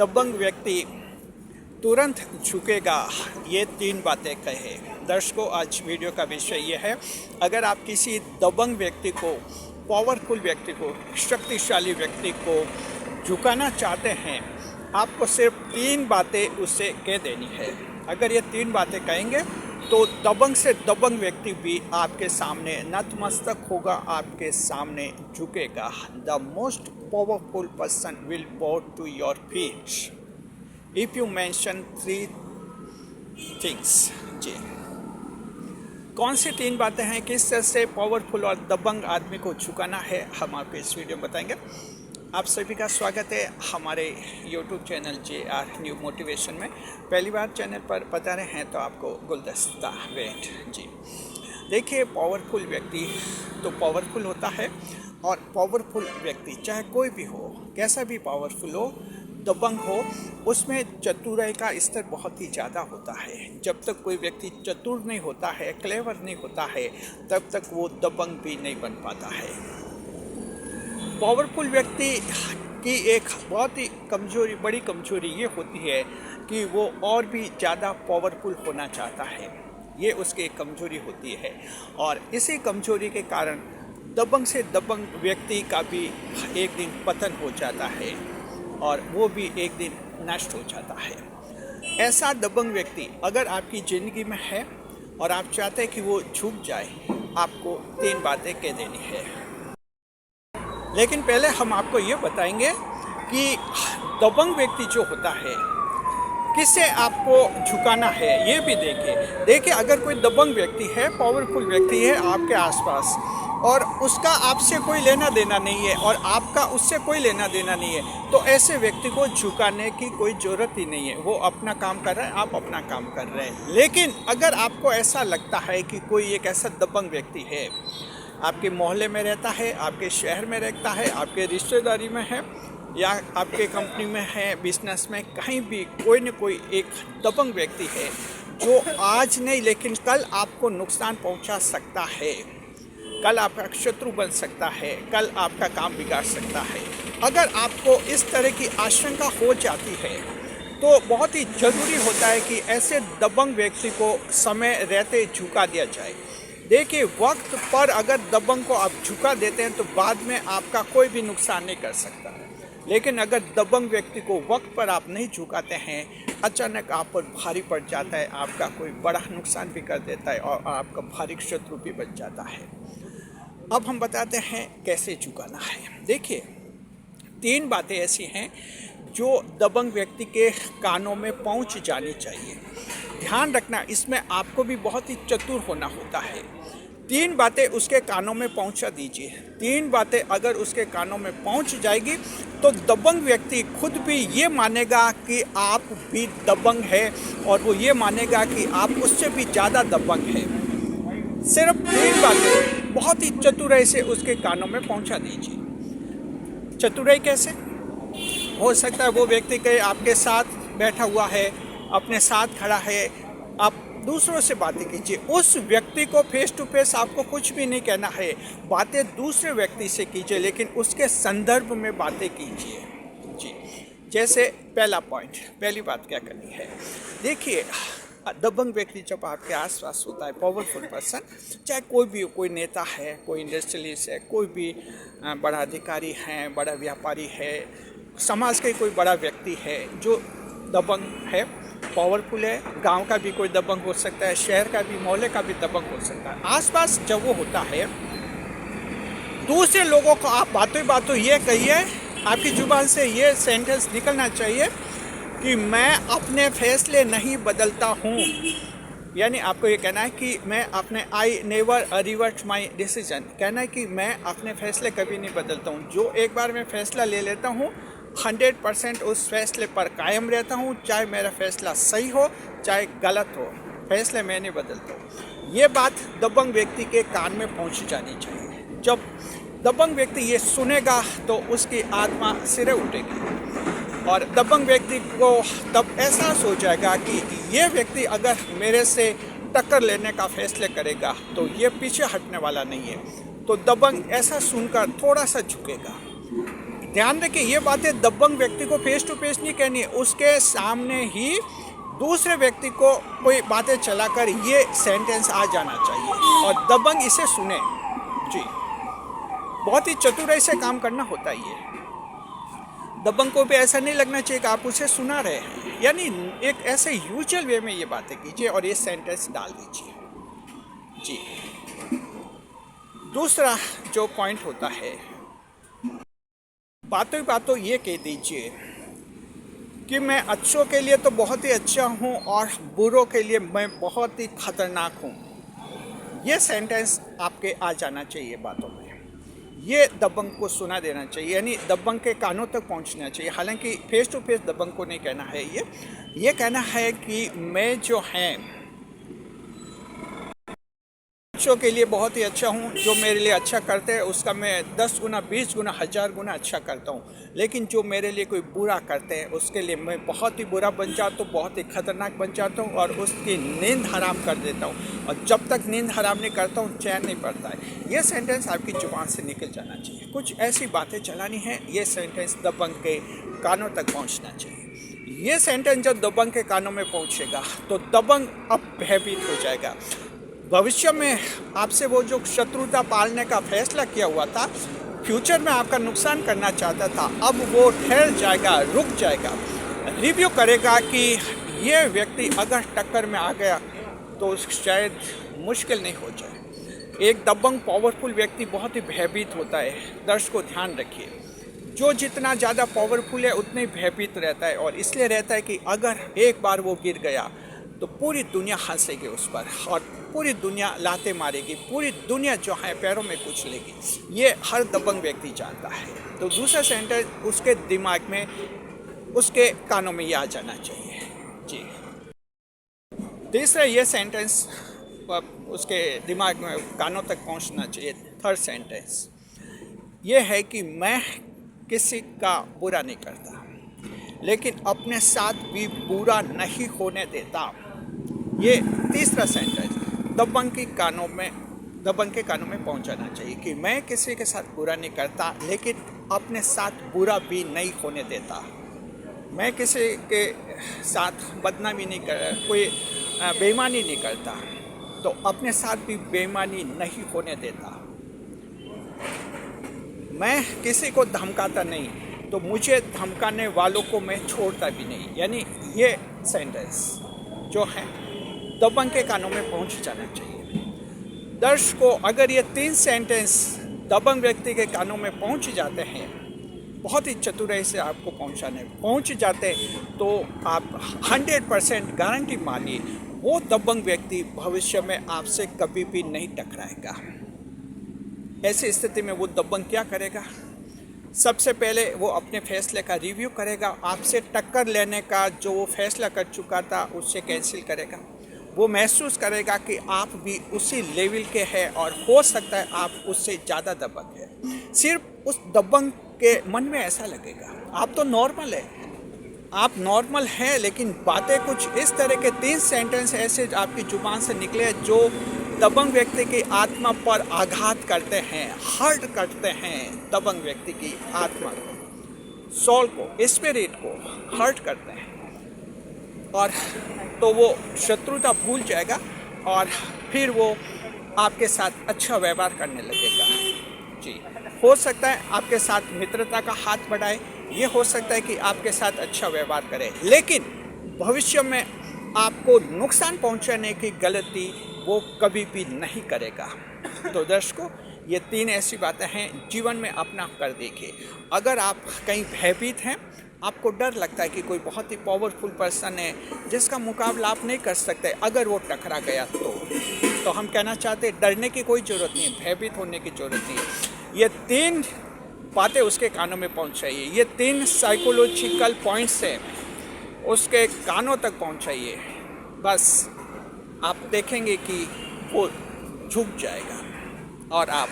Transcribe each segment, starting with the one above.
दबंग व्यक्ति तुरंत झुकेगा, ये 3 बातें कहे। दर्शकों, आज वीडियो का विषय ये है, अगर आप किसी दबंग व्यक्ति को, पावरफुल व्यक्ति को, शक्तिशाली व्यक्ति को झुकाना चाहते हैं, आपको सिर्फ 3 बातें उससे कह देनी है। अगर ये 3 बातें कहेंगे तो दबंग से दबंग व्यक्ति भी आपके सामने नतमस्तक होगा, आपके सामने झुकेगा। The most powerful person will bow to your feet if you mention 3 things। जी, कौन सी 3 बातें हैं, किस तरह से पावरफुल और दबंग आदमी को झुकाना है, हम आपको इस वीडियो में बताएंगे। आप सभी का स्वागत है हमारे YouTube channel JR new motivation में। पहली बार चैनल पर बता रहे हैं तो आपको गुलदस्ता वेट। जी देखिए, पावरफुल व्यक्ति तो पावरफुल होता है, और पावरफुल व्यक्ति चाहे कोई भी हो, कैसा भी पावरफुल हो, दबंग हो, उसमें चतुराई का स्तर बहुत ही ज़्यादा होता है। जब तक कोई व्यक्ति चतुर नहीं होता है, क्लेवर नहीं होता है, तब तक वो दबंग भी नहीं बन पाता है। पावरफुल व्यक्ति की एक बहुत ही बड़ी कमजोरी ये होती है कि वो और भी ज़्यादा पावरफुल होना चाहता है। ये उसकी एक कमजोरी होती है, और इसी कमजोरी के कारण दबंग से दबंग व्यक्ति का भी एक दिन पतन हो जाता है, और वो भी एक दिन नष्ट हो जाता है। ऐसा दबंग व्यक्ति अगर आपकी ज़िंदगी में है और आप चाहते हैं कि वो झुक जाए, आपको 3 बातें कह देनी है। लेकिन पहले हम आपको ये बताएंगे कि दबंग व्यक्ति जो होता है, किससे आपको झुकाना है, ये भी देखिए, अगर कोई दबंग व्यक्ति है, पावरफुल व्यक्ति है आपके आसपास, और उसका आपसे कोई लेना देना नहीं है और आपका उससे कोई लेना देना नहीं है, तो ऐसे व्यक्ति को झुकाने की कोई ज़रूरत ही नहीं है। वो अपना काम कर रहा है, आप अपना काम कर रहे हैं। लेकिन अगर आपको ऐसा लगता है कि कोई एक ऐसा दबंग व्यक्ति है, आपके मोहल्ले में रहता है, आपके शहर में रहता है, आपके रिश्तेदारी में है, या आपके कंपनी में है, बिजनेस में, कहीं भी कोई न कोई एक दबंग व्यक्ति है जो आज नहीं लेकिन कल आपको नुकसान पहुंचा सकता है, कल आपका शत्रु बन सकता है, कल आपका काम बिगाड़ सकता है। अगर आपको इस तरह की आशंका हो जाती है तो बहुत ही ज़रूरी होता है कि ऐसे दबंग व्यक्ति को समय रहते झुका दिया जाए। देखिए, वक्त पर अगर दबंग को आप झुका देते हैं तो बाद में आपका कोई भी नुकसान नहीं कर सकता। लेकिन अगर दबंग व्यक्ति को वक्त पर आप नहीं झुकाते हैं, अचानक आप पर भारी पड़ जाता है, आपका कोई बड़ा नुकसान भी कर देता है और आपका भारी शत्रु भी बन जाता है। अब हम बताते हैं कैसे झुकाना है। देखिए, 3 बातें ऐसी हैं जो दबंग व्यक्ति के कानों में पहुंच जानी चाहिए। ध्यान रखना, इसमें आपको भी बहुत ही चतुर होना होता है। 3 बातें उसके कानों में पहुंचा दीजिए। 3 बातें अगर उसके कानों में पहुंच जाएगी तो दबंग व्यक्ति खुद भी ये मानेगा कि आप भी दबंग है, और वो ये मानेगा कि आप उससे भी ज़्यादा दबंग है। सिर्फ 3 बातें बहुत ही चतुराई से उसके कानों में पहुंचा दीजिए। चतुराई कैसे हो सकता है? वो व्यक्ति के आपके साथ बैठा हुआ है, अपने साथ खड़ा है, आप दूसरों से बातें कीजिए। उस व्यक्ति को फेस टू फेस आपको कुछ भी नहीं कहना है, बातें दूसरे व्यक्ति से कीजिए, लेकिन उसके संदर्भ में बातें कीजिए। जी, जैसे पहला पॉइंट, पहली बात क्या करनी है। देखिए, दबंग व्यक्ति जब आपके आसपास होता है, पावरफुल पर्सन, चाहे कोई भी हो, कोई नेता है, कोई इंडस्ट्रियलिस्ट है, कोई भी बड़ा अधिकारी है, बड़ा व्यापारी है, समाज के कोई बड़ा व्यक्ति है जो दबंग है, पावरफुल है, गांव का भी कोई दबंग हो सकता है, शहर का भी, मोहल्ले का भी दबंग हो सकता है। आसपास जब वो होता है, दूसरे लोगों को आप बातों ये कहिए, आपकी जुबान से ये सेंटेंस निकलना चाहिए कि मैं अपने फैसले नहीं बदलता हूँ। यानी आपको ये कहना है कि मैं अपने I never revert my decision, कहना है कि मैं अपने फैसले कभी नहीं बदलता हूँ। जो एक बार मैं फैसला ले लेता हूँ, 100% उस फैसले पर कायम रहता हूँ, चाहे मेरा फैसला सही हो चाहे गलत हो, फैसले मैं नहीं बदलता हूँ। ये बात दबंग व्यक्ति के कान में पहुँच जानी चाहिए। जब दबंग व्यक्ति ये सुनेगा तो उसकी आत्मा सिरे उठेगी, और दबंग व्यक्ति को तब एहसास हो जाएगा कि ये व्यक्ति अगर मेरे से टक्कर लेने का फैसले करेगा तो ये पीछे हटने वाला नहीं है। तो दबंग ऐसा सुनकर थोड़ा सा झुकेगा। ध्यान रखिए, ये बातें दबंग व्यक्ति को फेस टू फेस नहीं कहनी है, उसके सामने ही दूसरे व्यक्ति को कोई बातें चलाकर ये सेंटेंस आ जाना चाहिए और दबंग इसे सुने। जी, बहुत ही चतुराई से काम करना होता है ये। दबंग को भी ऐसा नहीं लगना चाहिए कि आप उसे सुना रहे हैं, यानी एक ऐसे यूजुअल वे में ये बातें कीजिए और ये सेंटेंस डाल दीजिए। जी, दूसरा जो पॉइंट होता है, बातों बातों ये कह दीजिए कि मैं अच्छों के लिए तो बहुत ही अच्छा हूँ और बुरों के लिए मैं बहुत ही खतरनाक हूँ। ये सेंटेंस आपके आ जाना चाहिए बातों में। ये दबंग को सुना देना चाहिए, यानी दबंग के कानों तक पहुँचना चाहिए। हालांकि फेस टू फेस दबंग को नहीं कहना है, ये कहना है कि मैं जो है बच्चों के लिए बहुत ही अच्छा हूँ, जो मेरे लिए अच्छा करते हैं उसका मैं 10 गुना 20 गुना 1000 गुना अच्छा करता हूँ, लेकिन जो मेरे लिए कोई बुरा करते हैं उसके लिए मैं बहुत ही बुरा बन जाता हूँ, बहुत ही खतरनाक बन जाता हूँ और उसकी नींद हराम कर देता हूँ, और जब तक नींद हराम नहीं करता हूँ चैन नहीं पड़ता है। ये सेंटेंस आपकी जुबान से निकल जाना चाहिए। कुछ ऐसी बातें चलानी है, ये सेंटेंस दबंग के कानों तक पहुँचना चाहिए। ये सेंटेंस जब दबंग के कानों में पहुँचेगा तो दबंग अब भयभीत हो जाएगा। भविष्य में आपसे वो जो शत्रुता पालने का फैसला किया हुआ था, फ्यूचर में आपका नुकसान करना चाहता था, अब वो ठहर जाएगा, रुक जाएगा, रिव्यू करेगा कि ये व्यक्ति अगर टक्कर में आ गया तो शायद मुश्किल नहीं हो जाए। एक दबंग पावरफुल व्यक्ति बहुत ही भयभीत होता है। दर्शकों ध्यान रखिए, जो जितना ज़्यादा पावरफुल है उतने भयभीत रहता है, और इसलिए रहता है कि अगर एक बार वो गिर गया तो पूरी दुनिया हंसेगी उस पर और पूरी दुनिया लाते मारेगी, पूरी दुनिया जो है पैरों में कुछ लेगी। ये हर दबंग व्यक्ति जानता है। तो दूसरा सेंटेंस उसके दिमाग में, उसके कानों में ये आ जाना चाहिए। जी, तीसरा ये सेंटेंस उसके दिमाग में, कानों तक पहुंचना चाहिए। थर्ड सेंटेंस ये है कि मैं किसी का बुरा नहीं करता, लेकिन अपने साथ भी बुरा नहीं होने देता। ये तीसरा सेंटेंस दबंग के कानों में पहुंच जाना चाहिए कि मैं किसी के साथ बुरा नहीं करता, लेकिन अपने साथ बुरा भी नहीं होने देता। मैं किसी के साथ बदनामी नहीं कर, कोई बेईमानी नहीं करता, तो अपने साथ भी बेईमानी नहीं होने देता। मैं किसी को धमकाता नहीं, तो मुझे धमकाने वालों को मैं छोड़ता भी नहीं। यानी ये सेंटेंस जो है दबंग के कानों में पहुंच जाना चाहिए। दर्शकों, अगर ये 3 सेंटेंस दबंग व्यक्ति के कानों में पहुंच जाते हैं, बहुत ही चतुराई से आपको पहुंच जाते, तो आप 100% गारंटी मानिए वो दबंग व्यक्ति भविष्य में आपसे कभी भी नहीं टकराएगा। ऐसी स्थिति में वो दबंग क्या करेगा? सबसे पहले वो अपने फैसले का रिव्यू करेगा, आपसे टक्कर लेने का जो वो फैसला कर चुका था उससे कैंसिल करेगा। वो महसूस करेगा कि आप भी उसी लेवल के हैं और हो सकता है आप उससे ज़्यादा दबंग है। सिर्फ उस दबंग के मन में ऐसा लगेगा आप तो नॉर्मल है, आप नॉर्मल हैं, लेकिन बातें कुछ इस तरह के 3 सेंटेंस ऐसे आपकी जुबान से निकले जो दबंग व्यक्ति की आत्मा पर आघात करते हैं, हर्ट करते हैं। दबंग व्यक्ति की आत्मा को, सोल को, स्पिरिट को हर्ट करते हैं, और तो वो शत्रुता भूल जाएगा और फिर वो आपके साथ अच्छा व्यवहार करने लगेगा। जी, हो सकता है आपके साथ मित्रता का हाथ बढ़ाए, ये हो सकता है कि आपके साथ अच्छा व्यवहार करे, लेकिन भविष्य में आपको नुकसान पहुंचाने की गलती वो कभी भी नहीं करेगा। तो दर्शकों, ये 3 ऐसी बातें हैं जीवन में अपना कर देखिए। अगर आप कहीं भयभीत हैं, आपको डर लगता है कि कोई बहुत ही पावरफुल पर्सन है जिसका मुकाबला आप नहीं कर सकते, अगर वो टकरा गया तो हम कहना चाहते हैं डरने की कोई ज़रूरत नहीं है, भयभीत होने की ज़रूरत नहीं है। ये 3 बातें उसके कानों में पहुंचाइए, ये 3 साइकोलॉजिकल पॉइंट्स हैं, उसके कानों तक पहुंचाइए। बस आप देखेंगे कि वो झुक जाएगा और आप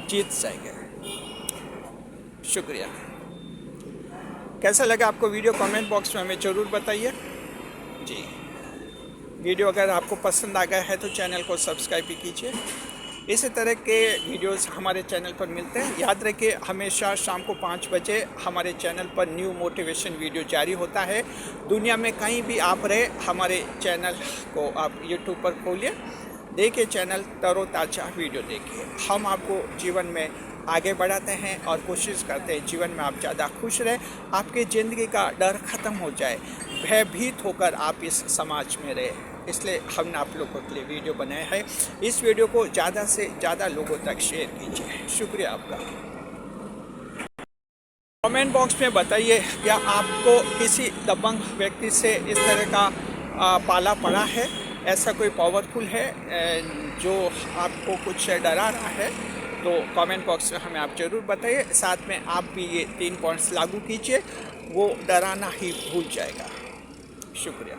जीत जाएंगे। शुक्रिया। कैसा लगा आपको वीडियो? कमेंट बॉक्स में हमें ज़रूर बताइए। जी, वीडियो अगर आपको पसंद आ गया है तो चैनल को सब्सक्राइब भी कीजिए। इसी तरह के वीडियोस हमारे चैनल पर मिलते हैं। याद रखिए, हमेशा शाम को 5 बजे हमारे चैनल पर न्यू मोटिवेशन वीडियो जारी होता है। दुनिया में कहीं भी आप रहे, हमारे चैनल को आप यूट्यूब पर खोलिए, देखिए चैनल, तरोताज़ा वीडियो देखिए। हम आपको जीवन में आगे बढ़ाते हैं और कोशिश करते हैं जीवन में आप ज़्यादा खुश रहें, आपकी ज़िंदगी का डर ख़त्म हो जाए, भयभीत होकर आप इस समाज में रहें। इसलिए हमने आप लोगों के लिए वीडियो बनाया है। इस वीडियो को ज़्यादा से ज़्यादा लोगों तक शेयर कीजिए। शुक्रिया आपका। कमेंट बॉक्स में बताइए, क्या आपको किसी दबंग व्यक्ति से इस तरह का पाला पड़ा है? ऐसा कोई पावरफुल है जो आपको कुछ डरा रहा है? तो कमेंट बॉक्स में हमें आप ज़रूर बताइए। साथ में आप भी ये 3 पॉइंट्स लागू कीजिए, वो डराना ही भूल जाएगा। शुक्रिया।